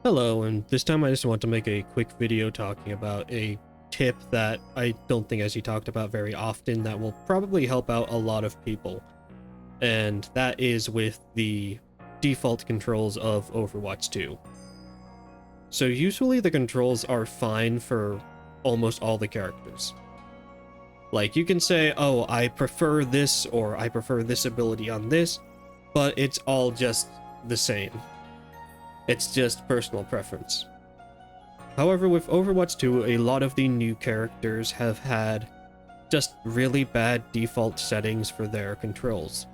Hello, and this time I just want to make a quick video talking about a tip that I don't think I see talked about very often that will probably help out a lot of people. And that is with the default controls of Overwatch 2. So usually the controls are fine for almost all the characters. Like, you can say, oh, I prefer this, or I prefer this ability on this, but it's all just the same. It's just personal preference. However, with Overwatch 2, a lot of the new characters have had just really bad default settings for their controls.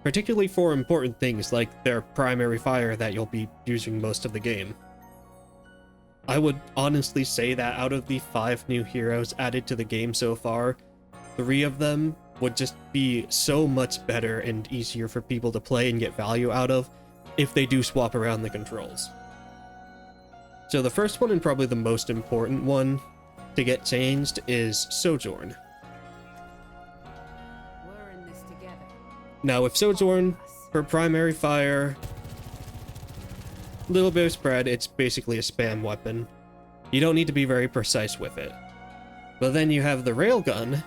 Particularly for important things like their primary fire that you'll be using most of the game. I would honestly say that out of the 5 new heroes added to the game so far, 3 of them would just be so much better and easier for people to play and get value out of if they do swap around the controls. So the first one, and probably the most important one to get changed, is Sojourn. We're in this together. Now with Sojourn, her primary fire, little bit of spread, it's basically a spam weapon. You don't need to be very precise with it. But then you have the railgun,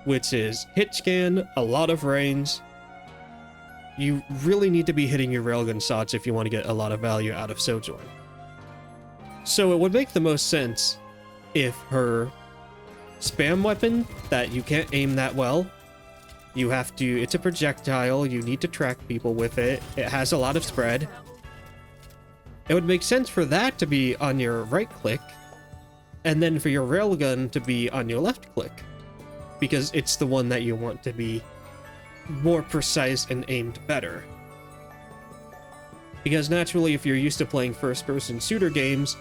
which is hit scan, a lot of range. You really need to be hitting your railgun shots if you want to get a lot of value out of Sojourn. So it would make the most sense if her spam weapon that you can't aim that well, it's a projectile, you need to track people with it, it has a lot of spread. It would make sense for that to be on your right click, and then for your railgun to be on your left click, because it's the one that you want to be more precise and aimed better. Because naturally, if you're used to playing first-person shooter games,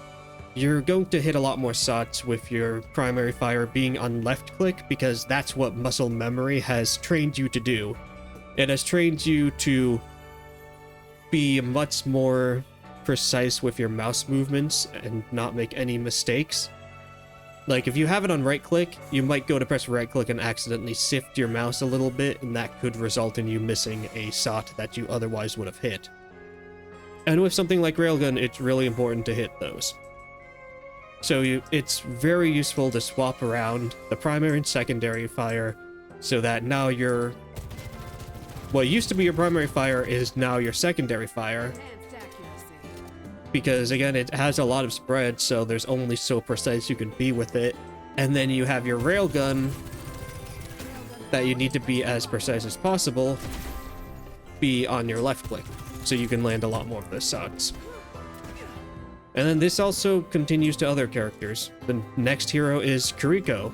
you're going to hit a lot more shots with your primary fire being on left click, because that's what muscle memory has trained you to do. It has trained you to be much more precise with your mouse movements and not make any mistakes. Like, if you have it on right click, you might go to press right click and accidentally shift your mouse a little bit, and that could result in you missing a shot that you otherwise would have hit. And with something like railgun, it's really important to hit those. So it's very useful to swap around the primary and secondary fire, so that now what used to be your primary fire is now your secondary fire. Because again, it has a lot of spread, so there's only so precise you can be with it. And then you have your railgun that you need to be as precise as possible be on your left click, so you can land a lot more of those shots. And then this also continues to other characters. The next hero is Kiriko.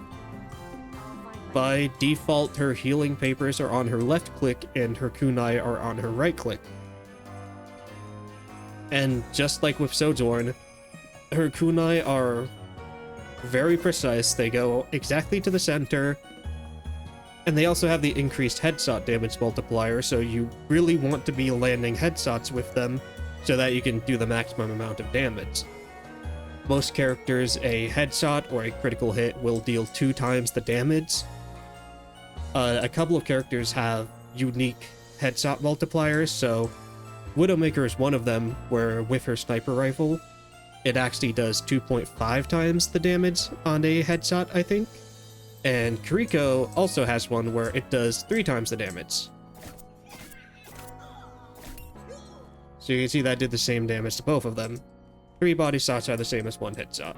By default, her healing papers are on her left click and her kunai are on her right click. And just like with Sojourn, her kunai are very precise. They go exactly to the center. And they also have the increased headshot damage multiplier, so you really want to be landing headshots with them so that you can do the maximum amount of damage. Most characters, a headshot or a critical hit will deal 2 times the damage. A couple of characters have unique headshot multipliers, so Widowmaker is one of them, where with her sniper rifle, it actually does 2.5 times the damage on a headshot, I think. And Kuriko also has one where it does 3 times the damage. So you can see that did the same damage to both of them. 3 body shots are the same as 1 headshot.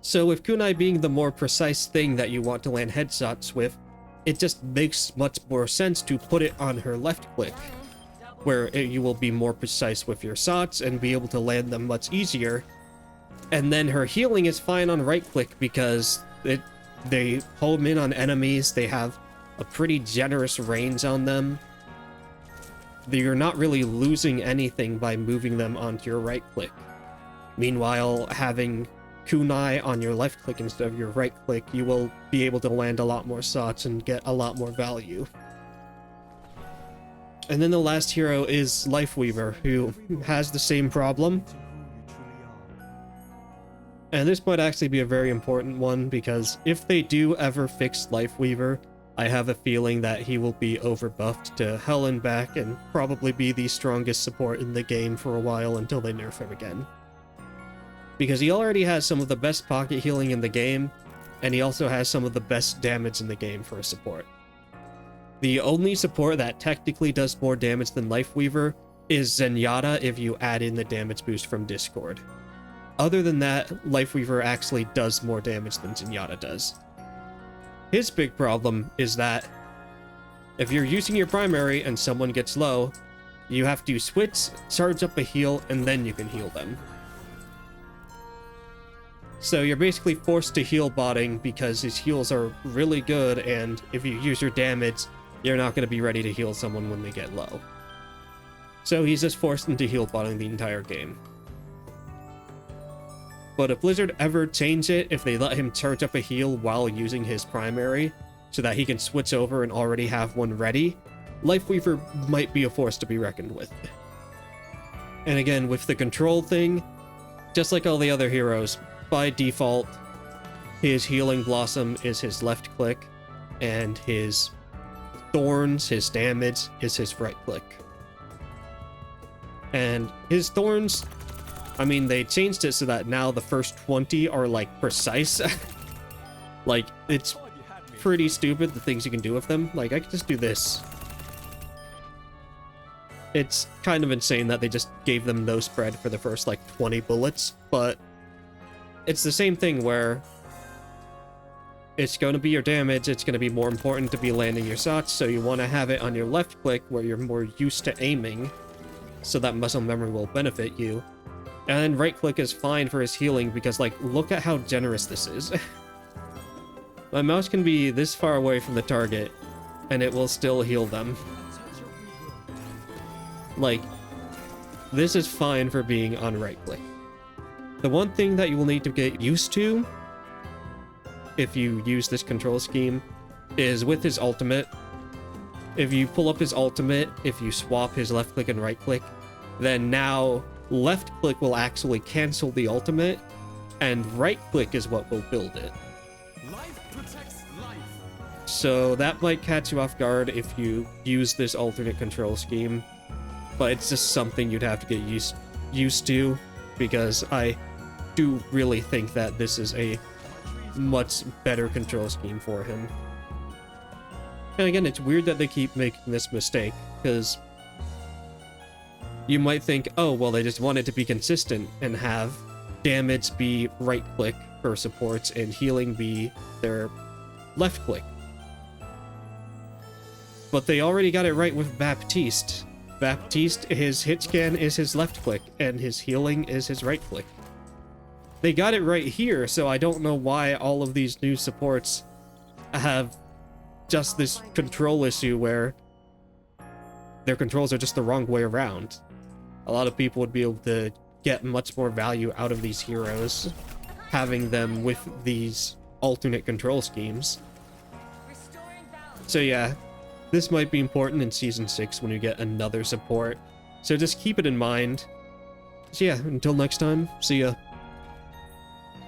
So with kunai being the more precise thing that you want to land headshots with, it just makes much more sense to put it on her left click, where you will be more precise with your shots and be able to land them much easier. And then her healing is fine on right click because they home in on enemies, they have a pretty generous range on them. You're not really losing anything by moving them onto your right click. Meanwhile, having kunai on your left click instead of your right click, you will be able to land a lot more shots and get a lot more value. And then the last hero is Lifeweaver, who has the same problem. And this might actually be a very important one, because if they do ever fix Lifeweaver, I have a feeling that he will be overbuffed to hell and back and probably be the strongest support in the game for a while until they nerf him again. Because he already has some of the best pocket healing in the game, and he also has some of the best damage in the game for a support. The only support that technically does more damage than Lifeweaver is Zenyatta if you add in the damage boost from Discord. Other than that, Lifeweaver actually does more damage than Zenyatta does. His big problem is that if you're using your primary and someone gets low, you have to switch, charge up a heal, and then you can heal them. So you're basically forced to heal botting because his heals are really good, and if you use your damage, you're not going to be ready to heal someone when they get low. So he's just forced into heal botting the entire game. But if Blizzard ever change it, if they let him charge up a heal while using his primary, so that he can switch over and already have one ready, Lifeweaver might be a force to be reckoned with. And again, with the control thing, just like all the other heroes, by default, his Healing Blossom is his left click, and his Thorns, his damage, is his right click. And his Thorns, I mean, they changed it so that now the first 20 are, like, precise. Like, it's pretty stupid, the things you can do with them. Like, I could just do this. It's kind of insane that they just gave them no spread for the first, like, 20 bullets, but it's the same thing where it's going to be your damage, it's going to be more important to be landing your shots, so you want to have it on your left click where you're more used to aiming, so that muscle memory will benefit you. And then right click is fine for his healing because, like, look at how generous this is. My mouse can be this far away from the target, and it will still heal them. Like, this is fine for being on right click. The one thing that you will need to get used to, if you use this control scheme, is with his ultimate. If you pull up his ultimate, if you swap his left click and right click, then now left click will actually cancel the ultimate, and right click is what will build it. Life protects life. So that might catch you off guard if you use this alternate control scheme, but it's just something you'd have to get used to, because I do really think that this is a much better control scheme for him. And again, it's weird that they keep making this mistake, because you might think, oh, well, they just want it to be consistent and have damage be right click for supports and healing be their left click. But they already got it right with Baptiste. Baptiste, his hit scan is his left click, and his healing is his right click. They got it right here, so I don't know why all of these new supports have just this control issue where their controls are just the wrong way around. A lot of people would be able to get much more value out of these heroes, having them with these alternate control schemes. So yeah, this might be important in Season 6 when you get another support, so just keep it in mind. So yeah, until next time, see ya.